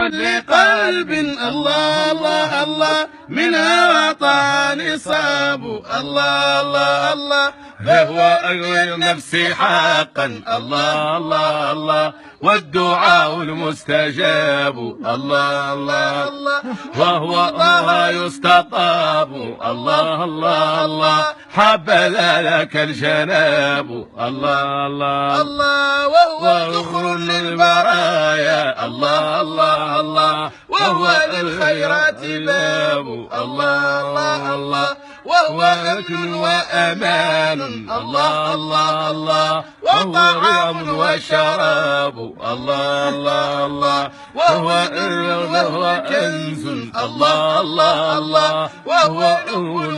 كل قلب الله الله الله منها وطأ نصاب الله الله الله فهو أغوى النفس حقا الله الله الله والدعاء المستجاب الله الله الله وهو الله يستطاب الله الله الله حبذا لك الجناب الله الله الله وهو ذخر للبرايا الله الله الله وهو للخيرات باب الله الله الله وهو أكل وأمان الله الله الله وهو طعام وشراب الله الله الله وهو كنز الله الله الله وهو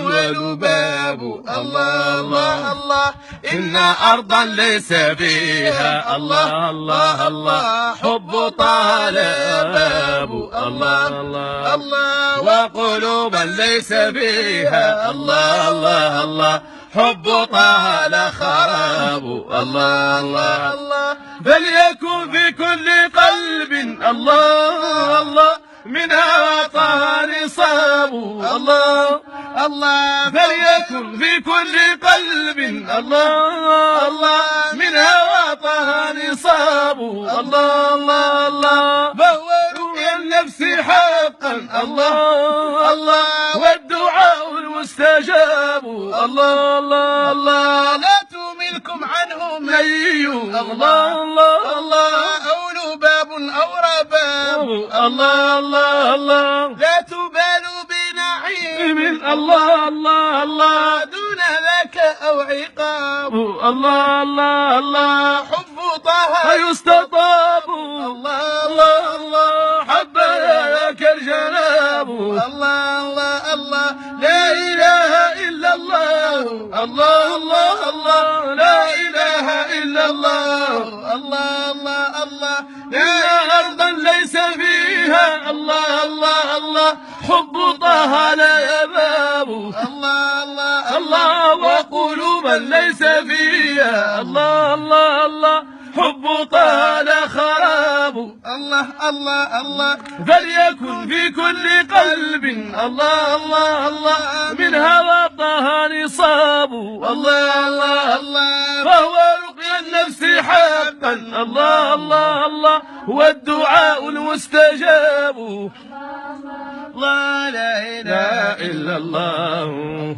ولباب الله الله الله إن أرضا ليس فيها الله الله الله حب طال باب الله الله الله وقلوبا ليس فيها الله الله الله حب طال خراب الله الله الله فليكن في كل قلب الله الله منها وطأ نصاب الله الله فليكن في كل قلب الله الله منها وطأ نصاب الله الله الله فهو رؤيا النفس حقا الله الله والدعاء المستجاب الله الله الله لا تملكم عنه مني الله الله الله أو لباب أو رباب الله الله الله لا تبالوا بنعيم الله الله الله دون ذاك أو عقاب الله الله الله حب طه يستطاب الله الله الله حب لك الجناب الله الله الله لا إله إلا الله الله الله الله لا إله إلا الله الله الله الله لا أرضا ليس فيها الله الله الله حب طه لا يباب الله الله الله وقلوبا ليس فيها الله الله الله حب طه لا خراب الله الله الله فليكن في كل قلب الله الله الله منها وطأ نصاب الله الله الله فهو رقي النفس حقا الله الله الله والدعاء المستجاب لا إله إلا الله